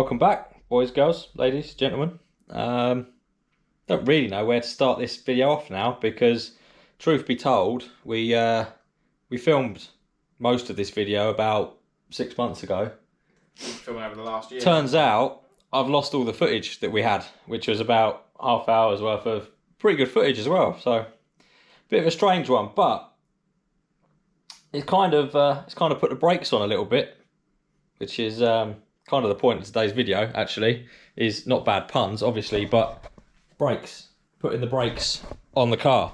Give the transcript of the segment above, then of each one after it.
Welcome back, boys, girls, ladies, gentlemen. Don't really know where to start this video off now because, truth be told, we filmed most of this video about 6 months ago. Filming over the last year. Turns out I've lost all the footage that we had, which was about half hour's worth of pretty good footage as well. So, bit of a strange one, but it's kind of put the brakes on a little bit, which is kind of the point of today's video. Actually, is not bad puns, obviously, but brakes, putting the brakes on the car.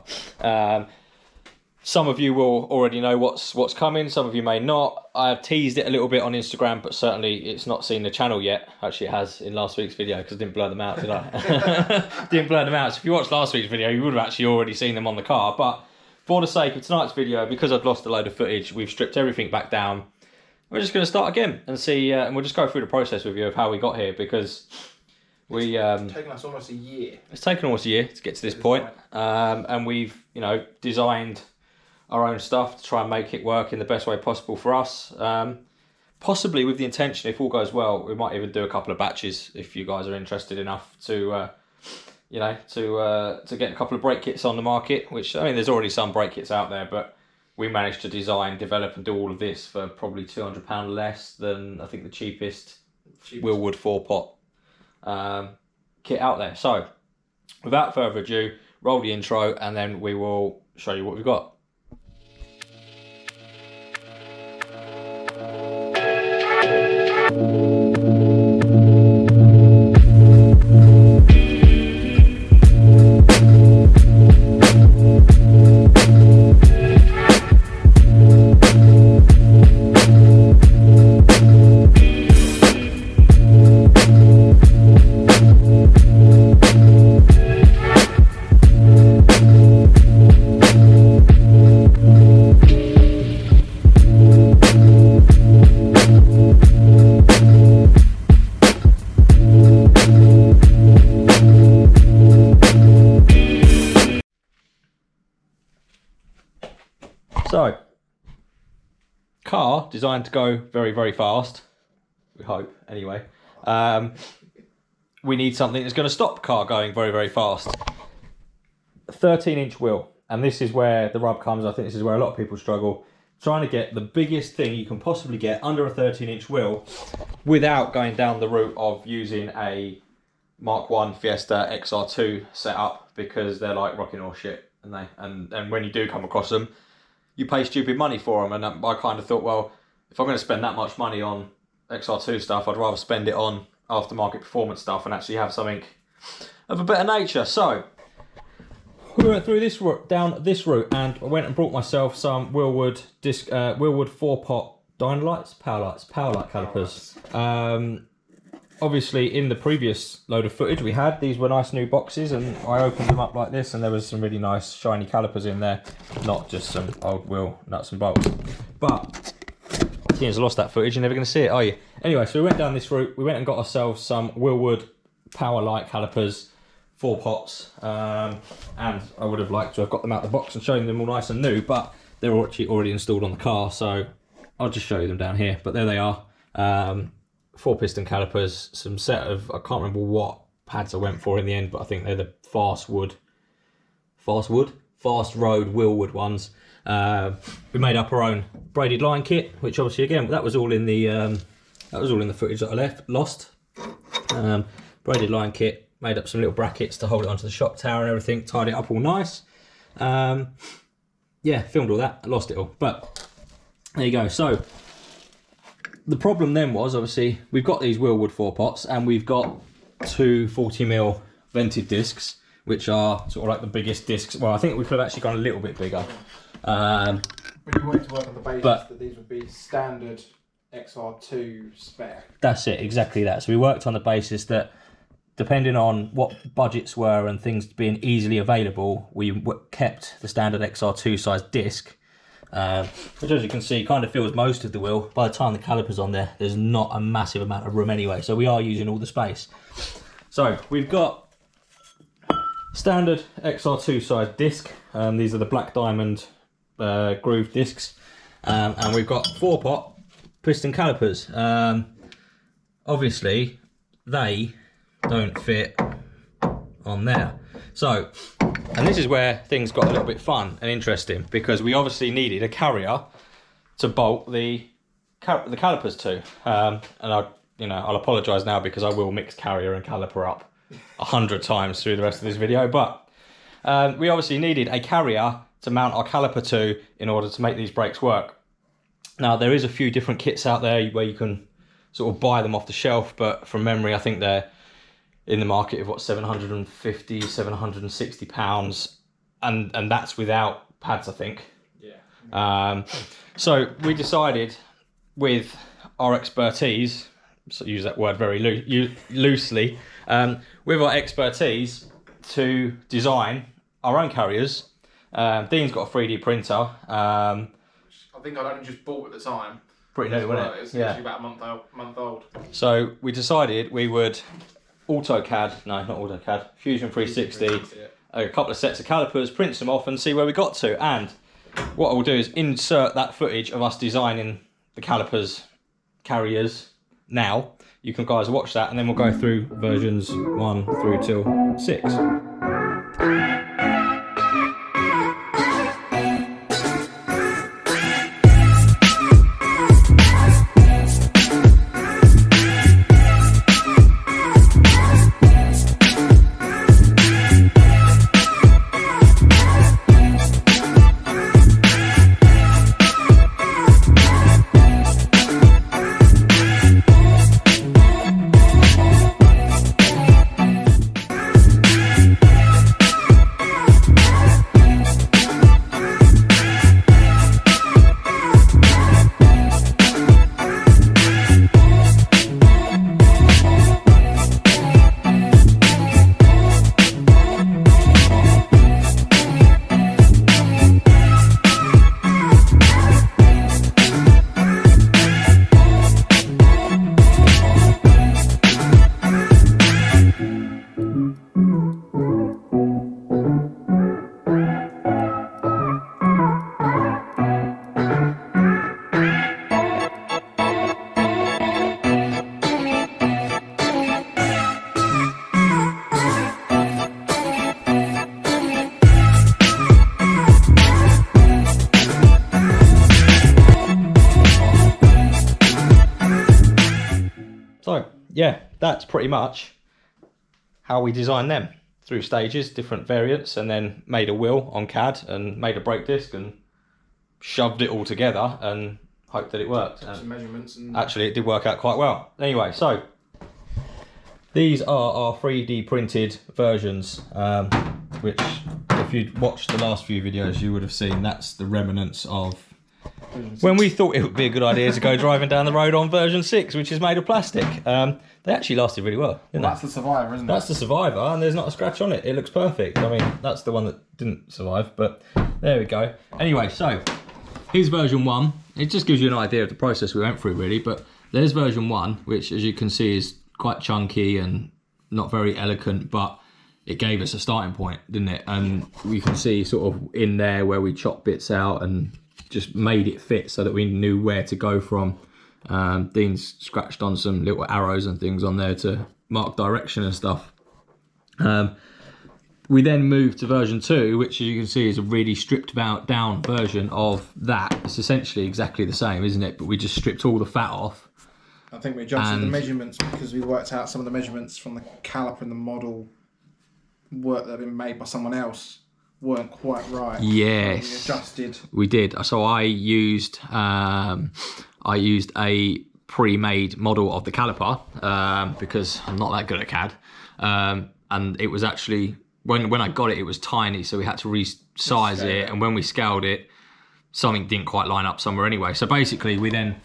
Some of you will already know what's coming. Some of you may not. I have teased it a little bit on Instagram, but certainly it's not seen the channel yet. Actually, it has in last week's video because I didn't blur them out, did I? Didn't blur them out. So if you watched last week's video, you would have actually already seen them on the car. But for the sake of tonight's video, because I've lost a load of footage, we've stripped everything back down. We're just going to start again and see, and we'll just go through the process with you of how we got here, because it's taken us almost a year. It's taken almost a year to get to this point. And we've, designed our own stuff to try and make it work in the best way possible for us. Possibly with the intention, if all goes well, we might even do a couple of batches if you guys are interested enough to, to get a couple of brake kits on the market. Which, I mean, there's already some brake kits out there, but we managed to design, develop, and do all of this for probably £200 less than I think the cheapest WILLWOOD 4-pot kit out there. So, without further ado, roll the intro, and then we will show you what we've got. So, car designed to go very, very fast. We hope, anyway. We need something that's going to stop the car going very, very fast. A 13-inch wheel, and this is where the rub comes. I think this is where a lot of people struggle. Trying to get the biggest thing you can possibly get under a 13-inch wheel without going down the route of using a Mark 1 Fiesta XR2 setup, because they're like rocking horse shit, and when you do come across them, you pay stupid money for them. And I kind of thought, well, if I'm going to spend that much money on XR2 stuff, I'd rather spend it on aftermarket performance stuff and actually have something of a better nature. So we went through this route, down this route, and I went and brought myself some WILLWOOD 4-pot power light calipers. Obviously, in the previous load of footage we had, these were nice new boxes, and I opened them up like this, and there was some really nice shiny calipers in there, not just some old wheel nuts and bolts. But seeing as I lost that footage, you're never going to see it, are you? Anyway, so we went down this route. We went and got ourselves some WILLWOOD power light calipers, 4 pots, and I would have liked to have got them out of the box and shown them all nice and new, but they're actually already installed on the car, so I'll just show you them down here. But there they are. 4 piston calipers, some set of, I can't remember what pads I went for in the end, but I think they're the fast road WILLWOOD ones. We made up our own braided line kit, which obviously, again, that was all in the footage that I lost. Braided line kit, made up some little brackets to hold it onto the shock tower and everything, tied it up all nice. Yeah, filmed all that, lost it all, but there you go. So the problem then was, obviously, we've got these WILLWOOD 4-pots, and we've got 2 40mm vented discs, which are sort of like the biggest discs. Well, I think we could have actually gone a little bit bigger. But you wanted to work on the basis that these would be standard XR2 spec. That's it, exactly that. So we worked on the basis that, depending on what budgets were and things being easily available, we kept the standard XR2 size disc. Which, as you can see, kind of fills most of the wheel. By the time the caliper's on there, there's not a massive amount of room anyway, so we are using all the space. So we've got standard XR2 size disc. These are the black diamond groove discs, and we've got 4-pot piston calipers. Obviously, they don't fit on there. So, and this is where things got a little bit fun and interesting, because we obviously needed a carrier to bolt the calipers to. And I'll apologise now, because I will mix carrier and caliper up 100 times through the rest of this video, but we obviously needed a carrier to mount our caliper to in order to make these brakes work. Now, there is a few different kits out there where you can sort of buy them off the shelf, but from memory, I think they're in the market of what, 750, 760 pounds, and that's without pads, I think. Yeah. So we decided, with our expertise, so use that word very loosely, with our expertise, to design our own carriers. Dean's got a 3D printer. I think I'd only just bought at the time. Pretty new, wasn't it? It's actually about a month old. So we decided we would Fusion 360, a couple of sets of calipers, print them off and see where we got to. And what I'll do is insert that footage of us designing the carriers now. You can guys watch that, and then we'll go through versions 1 through till 6. So yeah, that's pretty much how we designed them, through stages, different variants, and then made a wheel on CAD and made a brake disc and shoved it all together and hoped that it worked. Took some measurements and actually it did work out quite well. Anyway, so these are our 3D printed versions, which if you'd watched the last few videos you would have seen. That's the remnants of when we thought it would be a good idea to go driving down the road on version 6, which is made of plastic. They actually lasted really well, didn't they? That's the Survivor, isn't it? That's the Survivor, and there's not a scratch on it. It looks perfect. I mean, that's the one that didn't survive, but there we go. Anyway, so here's version 1. It just gives you an idea of the process we went through, really. But there's version 1, which, as you can see, is quite chunky and not very elegant, but it gave us a starting point, didn't it? And we can see sort of in there where we chopped bits out and just made it fit so that we knew where to go from. Dean's scratched on some little arrows and things on there to mark direction and stuff. We then moved to version 2, which, as you can see, is a really stripped down version of that. It's essentially exactly the same, isn't it? But we just stripped all the fat off. I think we adjusted the measurements because we worked out some of the measurements from the caliper and the model work that had been made by someone else weren't quite right. Yes, we adjusted. We did. So I used a pre-made model of the caliper because I'm not that good at CAD, and it was actually when I got it, it was tiny, so we had to resize it, and when we scaled it, something didn't quite line up somewhere anyway. So basically, we then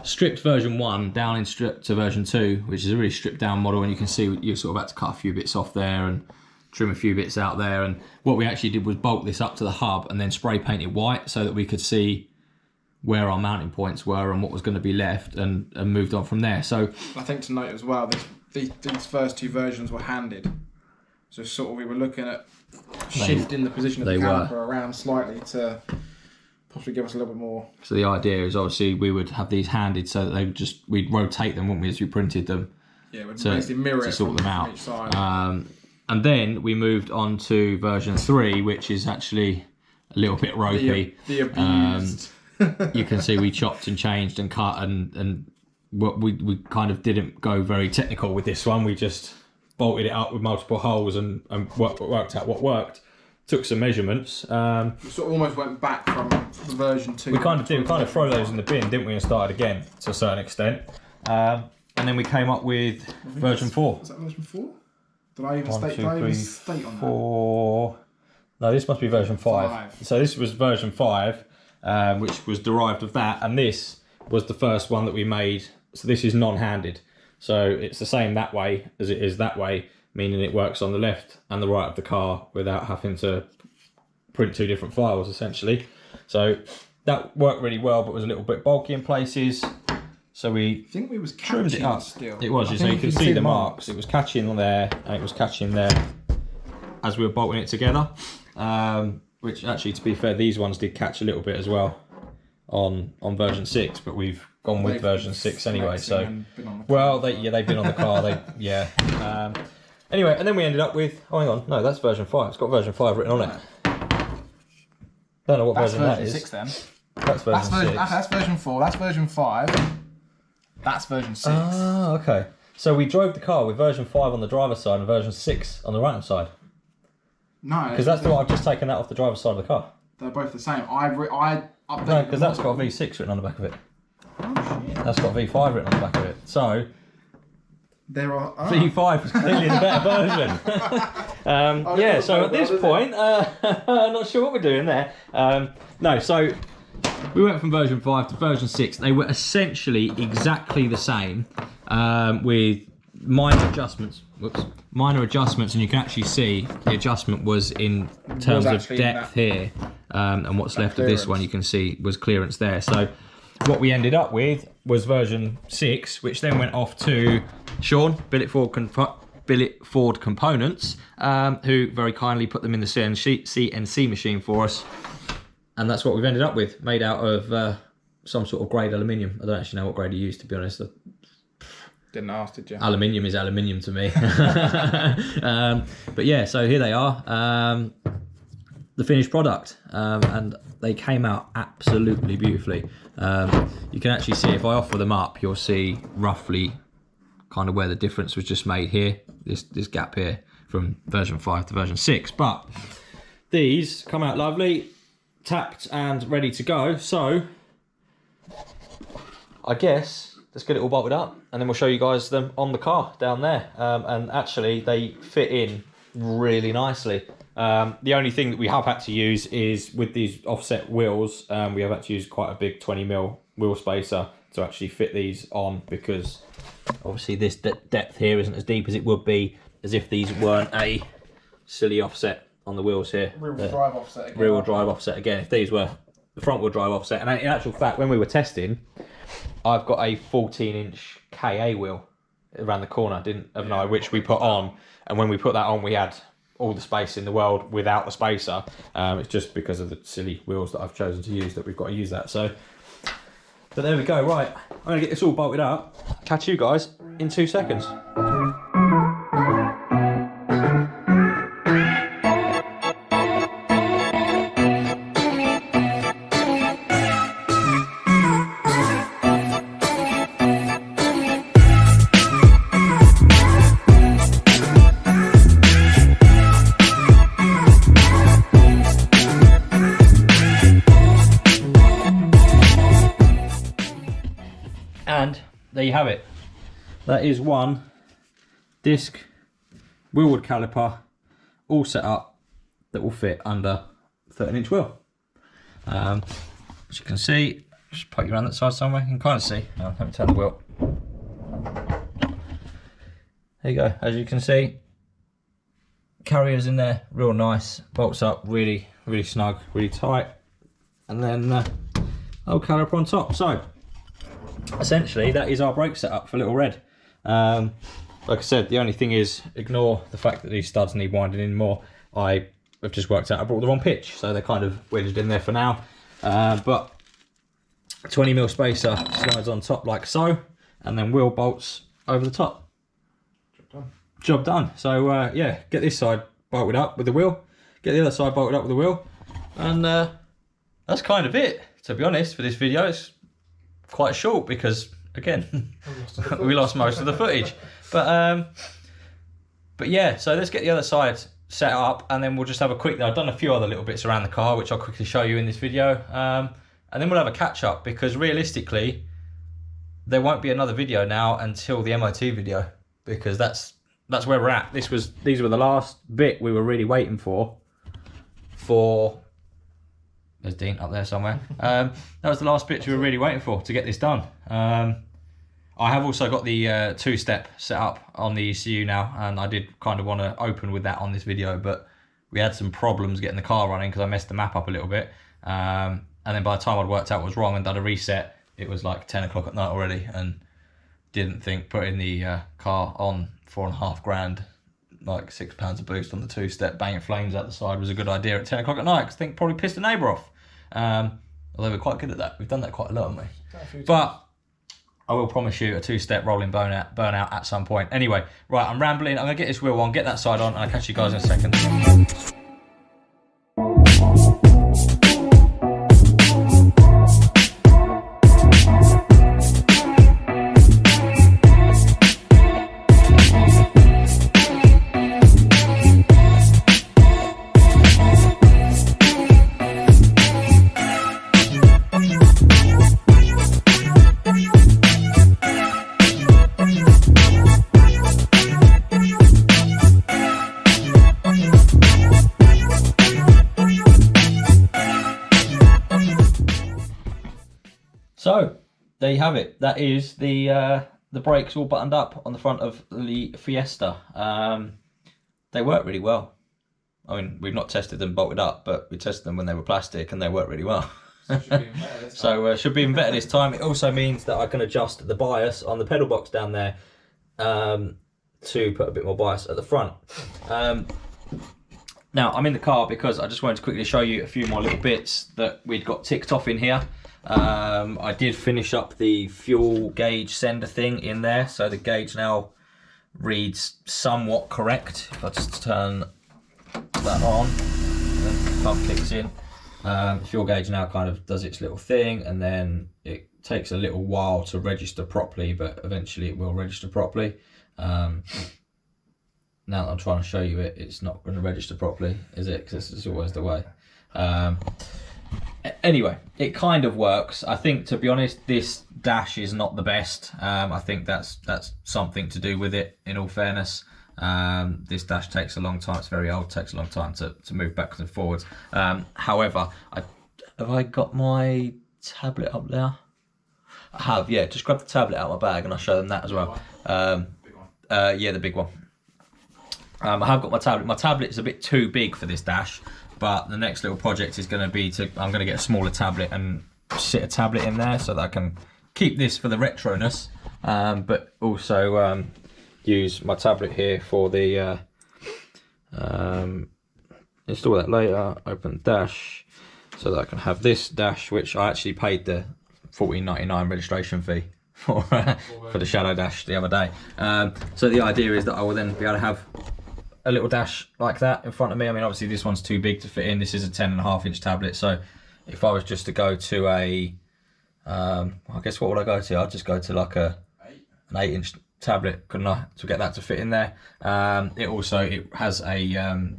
stripped version 1 down in strip to version 2, which is a really stripped down model, and you can see you sort of had to cut a few bits off there and trim a few bits out there. And what we actually did was bolt this up to the hub and then spray paint it white so that we could see where our mounting points were and what was going to be left, and moved on from there. So I think to note as well, these first 2 versions were handed. So sort of we were looking at shifting the position of the caliper around slightly to possibly give us a little bit more. So the idea is obviously we would have these handed so that we'd rotate them, wouldn't we, as we printed them. basically mirror to it sort them out. from each side. And then we moved on to version 3, which is actually a little bit ropey. The abused. You can see we chopped and changed and cut, and what we kind of didn't go very technical with this one. We just bolted it up with multiple holes and worked out what worked. Took some measurements. We sort of almost went back from the version 2. We kind of did. We kind of throw those in the bin, didn't we, and started again to a certain extent. And then we came up with version 4. Was that version 4? Did I even state on 4. No, this must be version 5. So this was version 5, which was derived of that, and this was the first one that we made. So this is non-handed. So it's the same that way as it is that way, meaning it works on the left and the right of the car without having to print 2 different files, essentially. So that worked really well, but was a little bit bulky in places. So we think we was trimmed it up. Still. It was, so you can see the marks. It was catching there, and it was catching there as we were bolting it together. Which actually, to be fair, these ones did catch a little bit as well on version 6, but we've gone with version 6 anyway. So, well, they've been on the car. Anyway, and then we ended up with. Oh, hang on, no, that's version 5. It's got version 5 written on it. Don't know what version that is. That's version 6 then. That's version 6. That's version 4. That's version 5. That's version 6. Oh, okay. So we drove the car with version 5 on the driver's side and version 6 on the right hand side. No. Because that's the one I've just taken that off the driver's side of the car. They're both the same. I updated. No, because that's got a V6 written on the back of it. Oh, shit. That's got V5 written on the back of it. So there are. Oh. V5 is clearly the better version. Yeah. So at this point, I'm not sure what we're doing there. No. So we went from version 5 to version 6. They were essentially exactly the same, with minor adjustments. Minor adjustments, and you can actually see the adjustment was in terms of depth here, and what's left of this one you can see was clearance there. So what we ended up with was version 6, which then went off to Sean, Billet Ford Components, who very kindly put them in the CNC machine for us. And that's what we've ended up with, made out of some sort of grade aluminium. I don't actually know what grade he used, to be honest. Didn't ask, did you? Aluminium is aluminium to me. But yeah, so here they are, the finished product, and they came out absolutely beautifully. You can actually see, if I offer them up, you'll see roughly kind of where the difference was just made here, this gap here from version 5 to version 6. But these come out lovely, tapped and ready to go. So I guess let's get it all bolted up, and then we'll show you guys them on the car down there. And actually they fit in really nicely. The only thing that we have had to use is with these offset wheels, we have had to use quite a big 20mm wheel spacer to actually fit these on, because obviously this depth here isn't as deep as it would be as if these weren't a silly offset on the wheels here. Rear-wheel drive offset again. Rear-wheel drive offset again. If these were the front-wheel drive offset. And in actual fact, when we were testing, I've got a 14-inch KA wheel around the corner, haven't I, which we put on. And when we put that on, we had all the space in the world without the spacer. It's just because of the silly wheels that I've chosen to use that we've got to use that. So, but there we go. Right, I'm going to get this all bolted up. Catch you guys in 2 seconds. And there you have it. That is one disc WILLWOOD caliper all set up that will fit under 13-inch wheel. As you can see, just poke you around that side somewhere, you can kind of see. Let me turn the wheel. There you go, as you can see, carriers in there, real nice, bolts up really, really snug, really tight. And then old caliper on top. So essentially that is our brake setup for Little Red. Like I said, the only thing is, ignore the fact that these studs need winding in more. I have just worked out I brought the wrong pitch, so they're kind of wedged in there for now. But 20mm spacer slides on top like so, and then wheel bolts over the top. job done. So yeah, get this side bolted up with the wheel, get the other side bolted up with the wheel, and that's kind of it, to be honest, for this video. It's quite short because, again, we lost most of the footage. But yeah, so let's get the other side set up, and then we'll just have a quick, I've done a few other little bits around the car, which I'll quickly show you in this video. And then we'll have a catch up, because realistically, there won't be another video now until the MOT video, because that's where we're at. These were the last bit we were really waiting for. There's Dean up there somewhere. That was the last bit we were really waiting for to get this done. I have also got the two-step set up on the ECU now, and I did kind of want to open with that on this video, but we had some problems getting the car running because I messed the map up a little bit. And then by the time I'd worked out what was wrong and done a reset, it was like 10 o'clock at night already, and didn't think putting the car on 4.5 grand, like £6 a boost on the two-step, banging flames out the side was a good idea at 10 o'clock at night, because I think probably pissed the neighbour off. Although we're quite good at that. We've done that quite a lot, haven't we? But I will promise you a two-step rolling burnout at some point. Anyway, right, I'm rambling. I'm going to get this wheel on, get that side on, and I'll catch you guys in a second. So there you have it. That is the brakes all buttoned up on the front of the Fiesta. They work really well. I mean, we've not tested them bolted up, but we tested them when they were plastic, and they work really well. So should be even better this time. It also means that I can adjust the bias on the pedal box down there to put a bit more bias at the front. Now I'm in the car because I just wanted to quickly show you a few more little bits that we'd got ticked off in here. I did finish up the fuel gauge sender thing in there, so the gauge now reads somewhat correct. If I just turn that on, the pump kicks in. The fuel gauge now kind of does its little thing, and then it takes a little while to register properly, but eventually it will register properly. Now that I'm trying to show you it, it's not going to register properly, is it? Because this is always the way. Anyway, it kind of works. I think, to be honest, this dash is not the best. I think that's something to do with it, in all fairness. This dash takes a long time. It's very old, takes a long time to move backwards and forwards. However, have I got my tablet up there? I have, yeah. Just grab the tablet out of my bag and I'll show them that as well. Yeah, the big one. I have got my tablet. My tablet is a bit too big for this dash, but the next little project is going to be I'm going to get a smaller tablet and sit a tablet in there so that I can keep this for the retroness, but also use my tablet here for the install that later, open dash, so that I can have this dash, which I actually paid the $14.99 registration fee for the Shadow Dash the other day. So the idea is that I will then be able to have a little dash like that in front of me. I mean, obviously this one's too big to fit in. This is a 10.5-inch tablet, so if I was just to go to a I guess what would I go to? I'd just go to like an 8-inch tablet, couldn't I, to get that to fit in there. It has a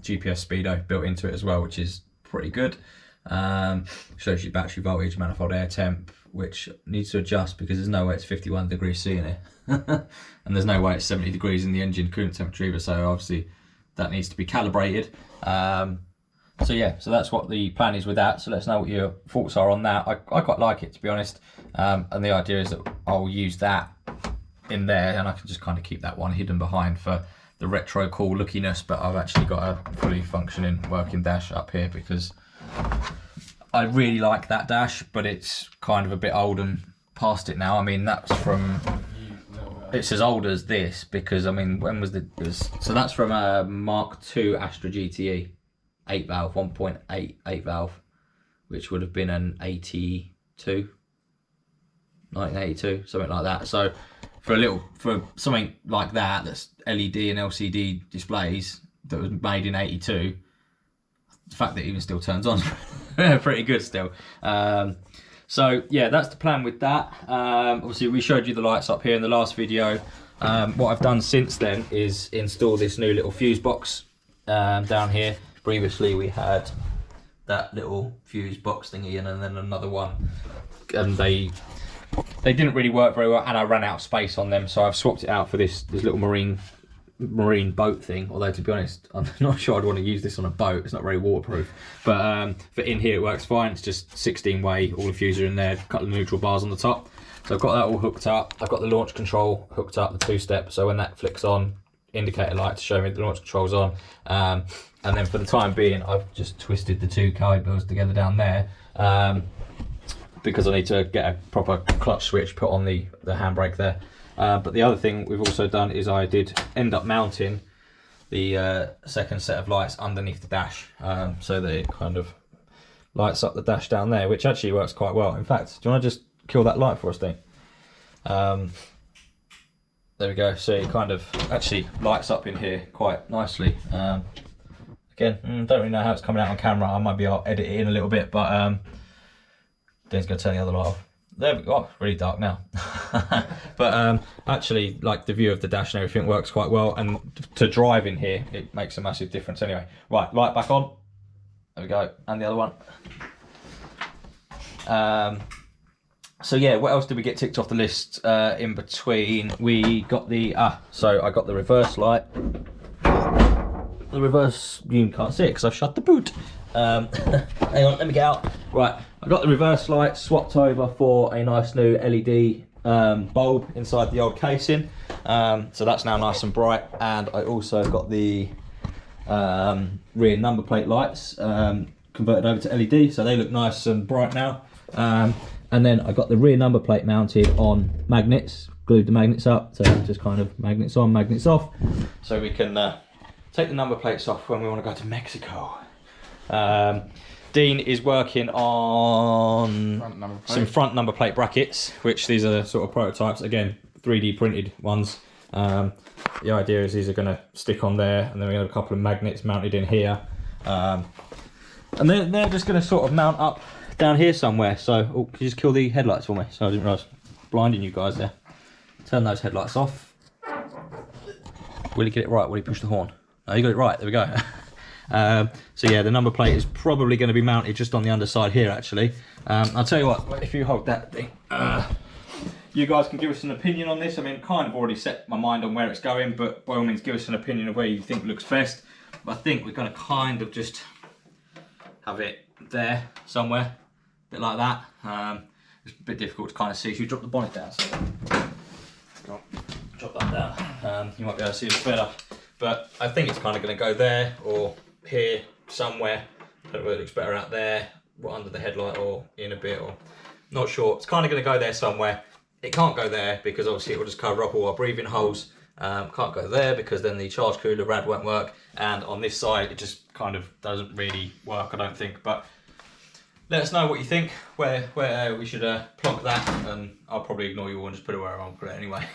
GPS speedo built into it as well, which is pretty good. Shows you battery voltage, manifold air temp, which needs to adjust because there's no way it's 51 degrees C in it. And there's no way it's 70 degrees in the engine coolant temperature either, so obviously that needs to be calibrated. So yeah, so that's what the plan is with that. So let us know what your thoughts are on that. I quite like it, to be honest. And the idea is that I'll use that in there, and I can just kind of keep that one hidden behind for the retro cool lookiness, but I've actually got a fully functioning working dash up here because I really like that dash, but it's kind of a bit old and past it now. I mean, that's from, it's as old as this, because I mean, when was so that's from a Mark II Astra GTE 8 valve, 1.8 valve, which would have been an 1982, something like that. So for something like that's LED and LCD displays that was made in '82. The fact that it even still turns on, pretty good still. So yeah, that's the plan with that. Obviously, we showed you the lights up here in the last video. What I've done since then is install this new little fuse box down here. Previously, we had that little fuse box thingy and then another one, and they didn't really work very well, and I ran out of space on them, so I've swapped it out for this little marine boat thing. Although, to be honest, I'm not sure I'd want to use this on a boat. It's not very waterproof, but for in here it works fine. It's just 16 way, all the fuses are in there, a couple of neutral bars on the top. So I've got that all hooked up. I've got the launch control hooked up, the 2-step, so when that flicks on, indicator light to show me the launch control's on. And then for the time being, I've just twisted the 2 cables together down there, because I need to get a proper clutch switch put on the handbrake there. But the other thing we've also done is I did end up mounting the second set of lights underneath the dash, so that it kind of lights up the dash down there, which actually works quite well. In fact, do you want to just kill that light for us, Dean? There we go. So it kind of actually lights up in here quite nicely. Again, don't really know how it's coming out on camera. I might be able to edit it in a little bit, but Dean's going to turn the other light off. There we go. Oh, really dark now. But actually, like, the view of the dash and everything works quite well, and to drive in here, it makes a massive difference anyway. Right, light back on. There we go. And the other one. So yeah, what else did we get ticked off the list in between? We got the, so I got the reverse light. The reverse, you can't see it because I've shut the boot. Hang on, let me get out. Right, I got the reverse light swapped over for a nice new LED bulb inside the old casing. So that's now nice and bright. And I also got the rear number plate lights converted over to LED, so they look nice and bright now. And then I got the rear number plate mounted on magnets, glued the magnets up, so just kind of magnets on, magnets off, so we can take the number plates off when we want to go to Mexico. Dean is working on some front number plate brackets, which these are sort of prototypes, again 3D printed ones. The idea is these are going to stick on there, and then we have a couple of magnets mounted in here, and they're just going to sort of mount up down here somewhere. So, oh, could you just kill the headlights for me? So I didn't realise, blinding you guys there. Turn those headlights off. Will he get it right? Will he push the horn? Oh, you got it right. There we go. So yeah, the number plate is probably going to be mounted just on the underside here, actually. I'll tell you what, if you hold that thing, you guys can give us an opinion on this. I mean, kind of already set my mind on where it's going, but by all means give us an opinion of where you think looks best. But I think we're going to kind of just have it there somewhere, a bit like that. It's a bit difficult to kind of see. Should we drop the bonnet down? So drop that down. You might be able to see it better. But I think it's kind of going to go there or here somewhere. I don't know whether it looks better out there, or under the headlight, or in a bit, or not sure. It's kind of going to go there somewhere. It can't go there because obviously it will just cover up all our breathing holes. Can't go there because then the charge cooler rad won't work. And on this side, it just kind of doesn't really work, I don't think. But let us know what you think, where we should plonk that, and I'll probably ignore you all and just put it where I want to put it anyway.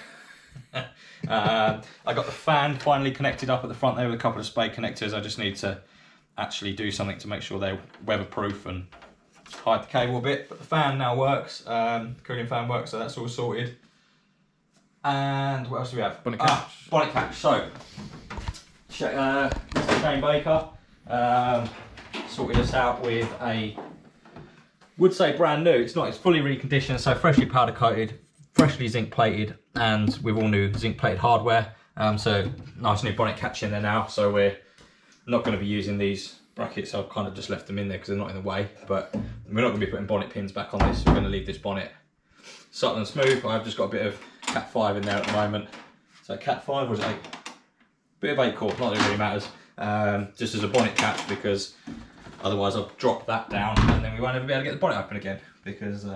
I got the fan finally connected up at the front there with a couple of spade connectors. I just need to actually do something to make sure they're weatherproof and hide the cable a bit. But the fan now works, cooling fan works, so that's all sorted. And what else do we have? Bonnet catch. Bonnet catch. So, Mr. Shane Baker sorted us out with a, would say brand new, it's not, it's fully reconditioned, so freshly powder coated, freshly zinc plated, and with all new zinc plated hardware. So nice new bonnet catch in there now, so we're not going to be using these brackets. I've kind of just left them in there because they're not in the way, but we're not going to be putting bonnet pins back on this. We're going to leave this bonnet subtle and smooth. I've just got a bit of Cat 5 in there at the moment. So Cat 5, or is it 8? Bit of 8 core, not that it really matters. Just as a bonnet catch, because otherwise I'll drop that down and then we won't ever be able to get the bonnet open again, because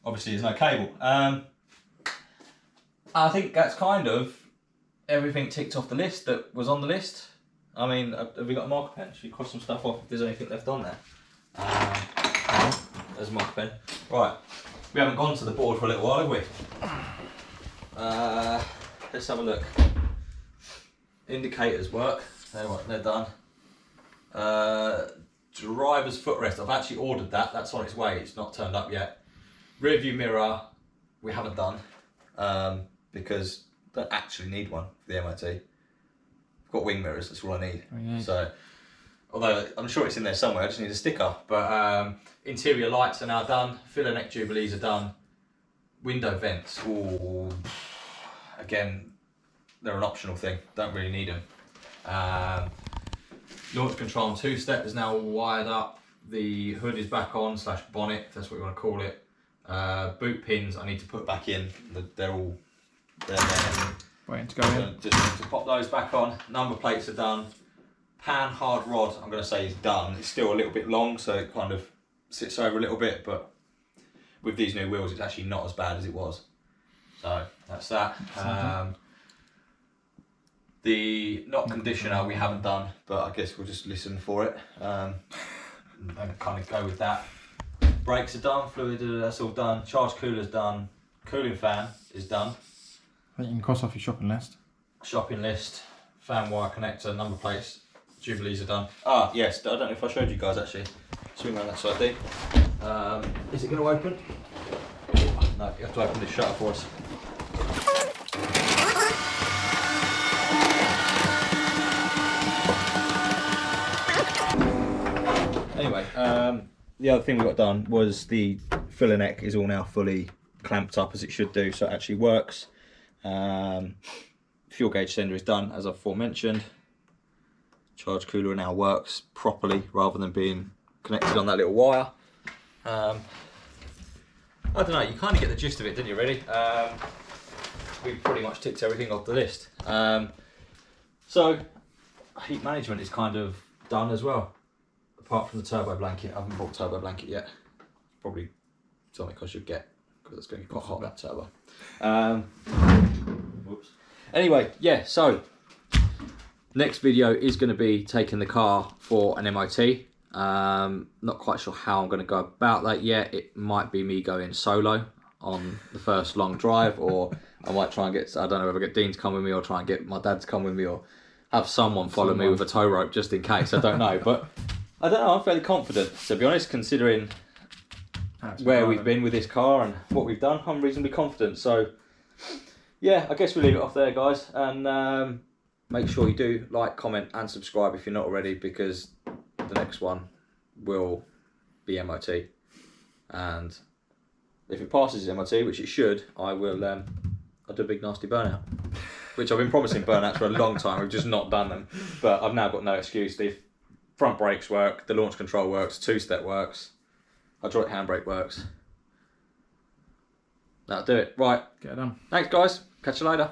obviously there's no cable. I think that's kind of everything ticked off the list that was on the list. I mean, have we got a marker pen? Should we cross some stuff off if there's anything left on there? There's a marker pen. Right, we haven't gone to the board for a little while, have we? Let's have a look. Indicators work. They're done. Driver's footrest. I've actually ordered that. That's on its way. It's not turned up yet. Rear view mirror. We haven't done because I don't actually need one for the MOT. I've got wing mirrors. That's all I need. So, although I'm sure it's in there somewhere. I just need a sticker. But interior lights are now done. Filler neck jubilees are done. Window vents. Ooh. Again, they're an optional thing. Don't really need them. Launch control and two-step is now wired up. The hood is back on / bonnet, if that's what you want to call it. Boot pins I need to put back in. They're there. Waiting to go in. Just need to pop those back on. Number plates are done. Pan hard rod, I'm going to say is done. It's still a little bit long, so it kind of sits over a little bit, but with these new wheels, it's actually not as bad as it was. So that's that. The knock conditioner we haven't done, but I guess we'll just listen for it and kind of go with that. Brakes are done, fluid, that's all done. Charge cooler's done. Cooling fan is done. I think you can cross off your shopping list. Shopping list, fan wire connector, number plates, jubilees are done. Ah, yes, I don't know if I showed you guys actually. Swing around that side thing. Is it going to open? No, you have to open this shutter for us. Anyway, the other thing we got done was the filler neck is all now fully clamped up as it should do, so it actually works. Fuel gauge sender is done, as I've aforementioned. Charge cooler now works properly rather than being connected on that little wire. I don't know, you kind of get the gist of it, didn't you, really? We pretty much ticked everything off the list. So, heat management is kind of done as well. Apart from the turbo blanket, I haven't bought turbo blanket yet. Probably something I should get, because it's going to be quite hot, that turbo. Whoops. Anyway, yeah, so next video is going to be taking the car for an MOT. Not quite sure how I'm going to go about that yet. It might be me going solo on the first long drive, or I might try and get, I don't know if I get Dean to come with me, or try and get my dad to come with me, or have someone follow me with a tow rope just in case. I don't know, but I don't know, I'm fairly confident, to be honest, considering where we've been with this car and what we've done. I'm reasonably confident. So yeah, I guess we'll leave it off there, guys, and make sure you do like, comment and subscribe if you're not already, because the next one will be MOT, and if it passes MOT, which it should, I will I'll do a big nasty burnout, which I've been promising burnouts for a long time. We've just not done them, but I've now got no excuse. The front brakes work, the launch control works, two-step works, hydraulic handbrake works. That'll do it. Right, get it done. thanks guys, catch you later.